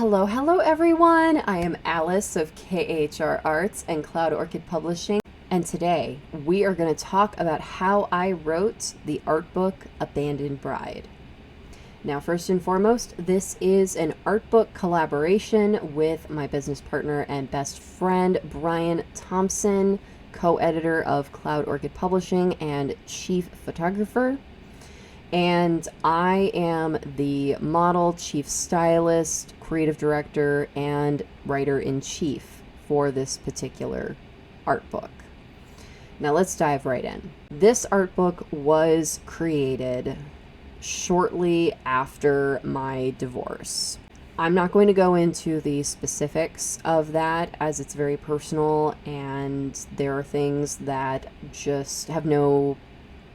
Hello everyone! I am Alice of KHR Arts and Cloud Orchid Publishing, and today we are going to talk about how I wrote the art book Abandoned Bride. Now, first and foremost, this is an art book collaboration with my business partner and best friend, Bryan Thompson, co-editor of Cloud Orchid Publishing and chief photographer. And I am the model, chief stylist, creative director, and writer-in-chief for this particular art book. Now let's dive right in. This art book was created shortly after my divorce. I'm not going to go into the specifics of that as it's very personal and there are things that just have no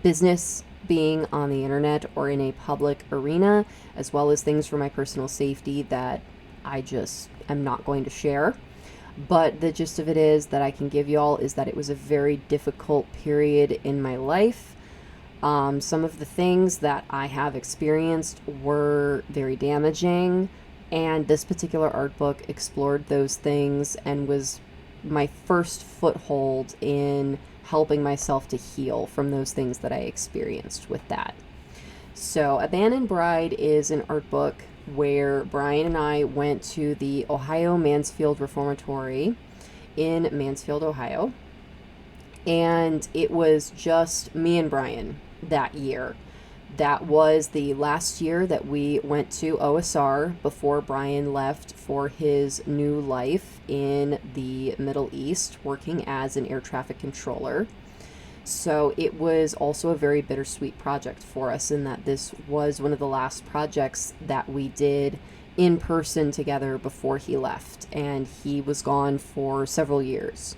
business being on the internet or in a public arena, as well as things for my personal safety that I just am not going to share. But the gist of it is that I can give y'all is that it was a very difficult period in my life. Some of the things that I have experienced were very damaging, and this particular art book explored those things and was my first foothold in helping myself to heal from those things that I experienced with that. So Abandoned Bride is an art book where Bryan and I went to the Ohio Mansfield Reformatory in Mansfield, Ohio. And it was just me and Bryan that year. That was the last year that we went to OSR before Bryan left for his new life in the Middle East, working as an air traffic controller. So it was also a very bittersweet project for us in that this was one of the last projects that we did in person together before he left. And he was gone for several years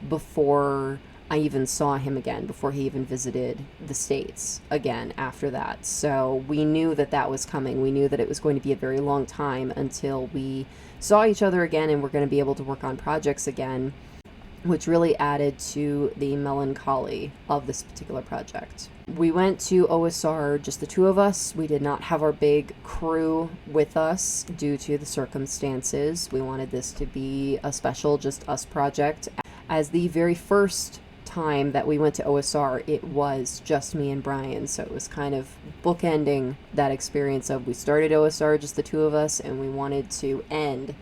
before I even saw him again, before he even visited the States again after that. So we knew that that was coming. We knew that it was going to be a very long time until we saw each other again and we're going to be able to work on projects again, which really added to the melancholy of this particular project. We went to OSR, just the two of us. We did not have our big crew with us due to the circumstances. We wanted this to be a special, just us project. As the very first time that we went to OSR, it was just me and Bryan, so it was kind of bookending that experience of we started OSR just the two of us and we wanted to end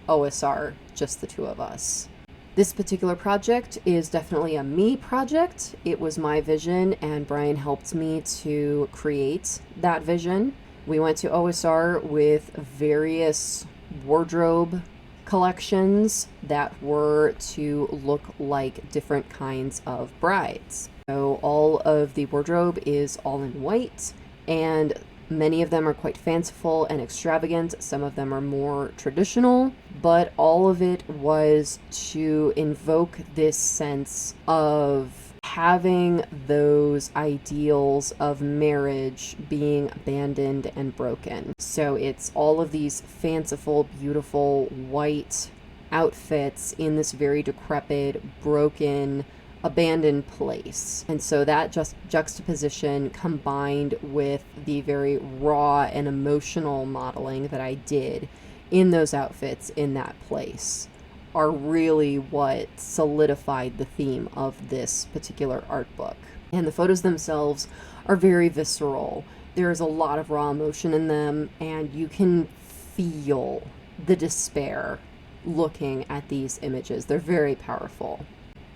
OSR just the two of us. This particular project is definitely a me project. It was my vision and Bryan helped me to create that vision. We went to OSR with various wardrobe collections that were to look like different kinds of brides. So all of the wardrobe is all in white, and many of them are quite fanciful and extravagant. Some of them are more traditional, but all of it was to invoke this sense of having those ideals of marriage being abandoned and broken. So it's all of these fanciful, beautiful white outfits in this very decrepit, broken, abandoned place. And so that just juxtaposition combined with the very raw and emotional modeling that I did in those outfits in that place are really what solidified the theme of this particular art book. And the photos themselves are very visceral. There is a lot of raw emotion in them, and you can feel the despair looking at these images. They're very powerful.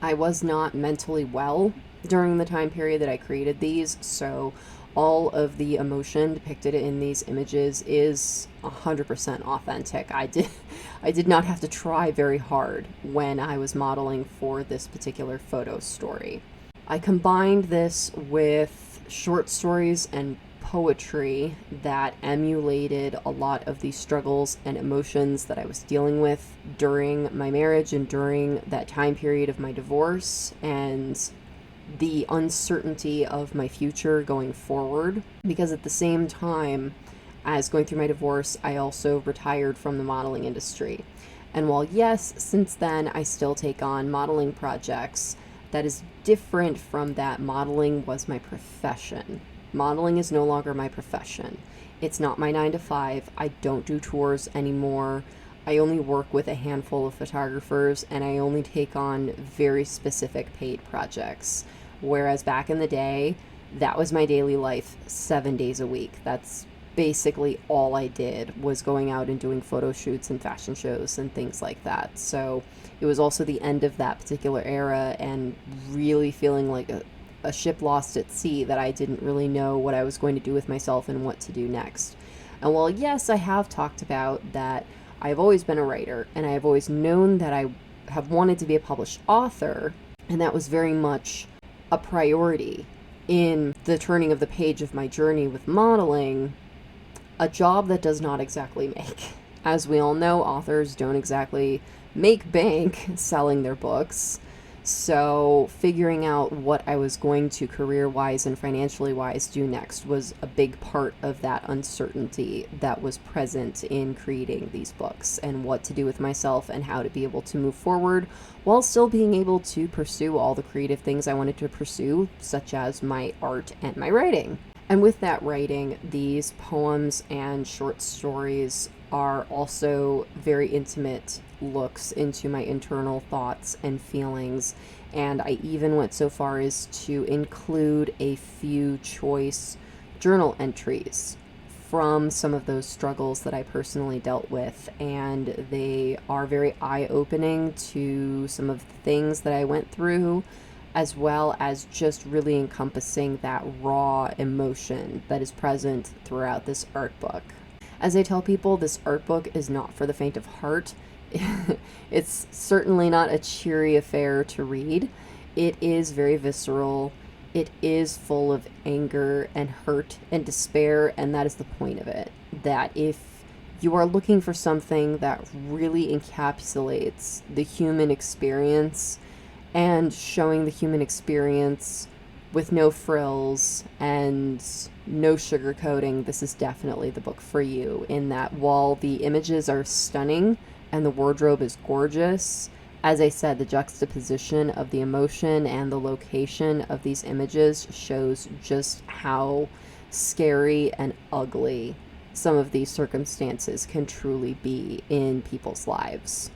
I was not mentally well during the time period that I created these, so all of the emotion depicted in these images is 100% authentic. I did not have to try very hard when I was modeling for this particular photo story. I combined this with short stories and poetry that emulated a lot of the struggles and emotions that I was dealing with during my marriage and during that time period of my divorce and the uncertainty of my future going forward. Because at the same time as going through my divorce, I also retired from the modeling industry. And while yes, since then I still take on modeling projects, that is different from that modeling was my profession. Modeling is no longer my profession. It's not my 9 to 5. I don't do tours anymore. I only work with a handful of photographers, and I only take on very specific paid projects. Whereas back in the day, that was my daily life 7 days a week. That's basically all I did, was going out and doing photo shoots and fashion shows and things like that. So it was also the end of that particular era, and really feeling like a ship lost at sea, that I didn't really know what I was going to do with myself and what to do next. And while yes, I have talked about that I've always been a writer, and I have always known that I have wanted to be a published author, and that was very much a priority in the turning of the page of my journey with modeling, a job that does not exactly make. As we all know, authors don't exactly make bank selling their books. So figuring out what I was going to career-wise and financially-wise do next was a big part of that uncertainty that was present in creating these books, and what to do with myself and how to be able to move forward while still being able to pursue all the creative things I wanted to pursue, such as my art and my writing. And with that writing, these poems and short stories are also very intimate looks into my internal thoughts and feelings, and I even went so far as to include a few choice journal entries from some of those struggles that I personally dealt with, and they are very eye-opening to some of the things that I went through, as well as just really encompassing that raw emotion that is present throughout this art book. As I tell people, this art book is not for the faint of heart. It's certainly not a cheery affair to read. It is very visceral. It is full of anger and hurt and despair, and that is the point of it. That if you are looking for something that really encapsulates the human experience, and showing the human experience with no frills and no sugarcoating, this is definitely the book for you. In that, while the images are stunning and the wardrobe is gorgeous, as I said, the juxtaposition of the emotion and the location of these images shows just how scary and ugly some of these circumstances can truly be in people's lives.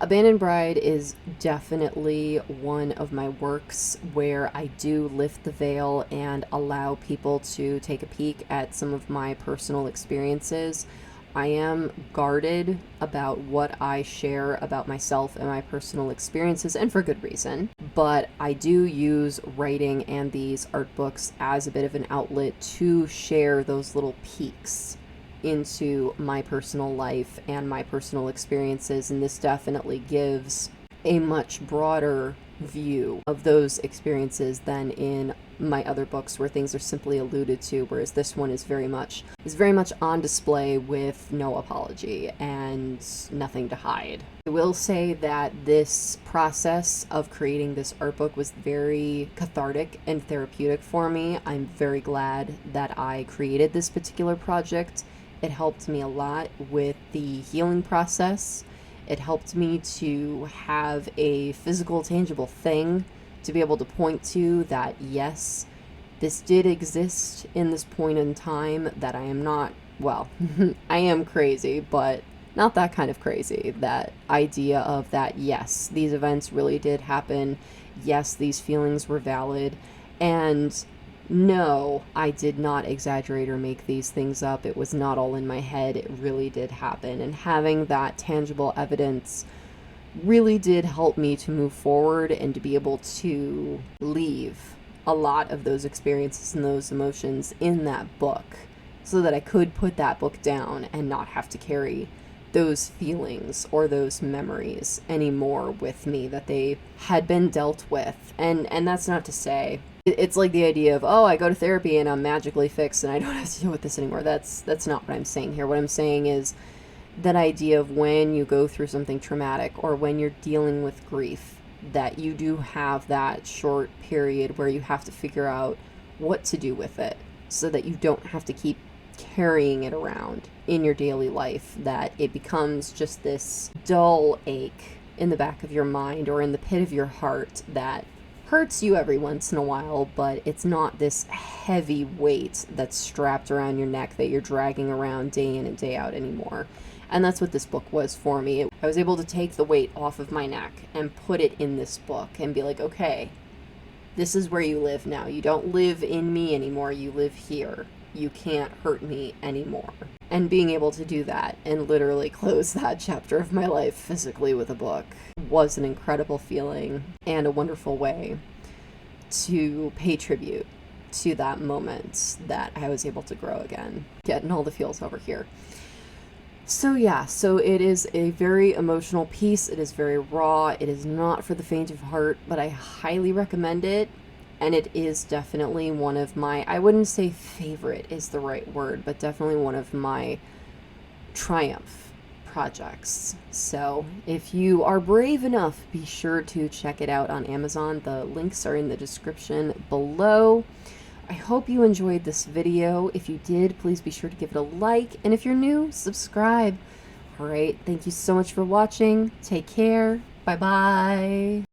Abandoned Bride is definitely one of my works where I do lift the veil and allow people to take a peek at some of my personal experiences. I am guarded about what I share about myself and my personal experiences, and for good reason. But I do use writing and these art books as a bit of an outlet to share those little peeks into my personal life and my personal experiences, and this definitely gives a much broader view of those experiences than in my other books where things are simply alluded to, whereas this one is very much on display with no apology and nothing to hide. I will say that this process of creating this art book was very cathartic and therapeutic for me. I'm very glad that I created this particular project. It helped me a lot with the healing process. It helped me to have a physical, tangible thing to be able to point to that, yes, this did exist in this point in time, that I am not, well, I am crazy, but not that kind of crazy. That idea of that, yes, these events really did happen. Yes, these feelings were valid. And no, I did not exaggerate or make these things up. It was not all in my head. It really did happen. And having that tangible evidence really did help me to move forward and to be able to leave a lot of those experiences and those emotions in that book, so that I could put that book down and not have to carry those feelings or those memories anymore with me, that they had been dealt with. And that's not to say, it's like the idea of, oh, I go to therapy and I'm magically fixed and I don't have to deal with this anymore. That's not what I'm saying here. What I'm saying is that idea of when you go through something traumatic or when you're dealing with grief, that you do have that short period where you have to figure out what to do with it, so that you don't have to keep carrying it around in your daily life, that it becomes just this dull ache in the back of your mind or in the pit of your heart that hurts you every once in a while, but it's not this heavy weight that's strapped around your neck that you're dragging around day in and day out anymore. And that's what this book was for me. I was able to take the weight off of my neck and put it in this book and be like, okay, this is where you live now. You don't live in me anymore. You live here. You can't hurt me anymore. And being able to do that and literally close that chapter of my life physically with a book was an incredible feeling and a wonderful way to pay tribute to that moment that I was able to grow again. Getting all the feels over here. So yeah, so it is a very emotional piece. It is very raw. It is not for the faint of heart, but I highly recommend it. And it is definitely one of my, I wouldn't say favorite is the right word, but definitely one of my triumph projects. So if you are brave enough, be sure to check it out on Amazon. The links are in the description below. I hope you enjoyed this video. If you did, please be sure to give it a like. And if you're new, subscribe. All right, thank you so much for watching. Take care. Bye-bye.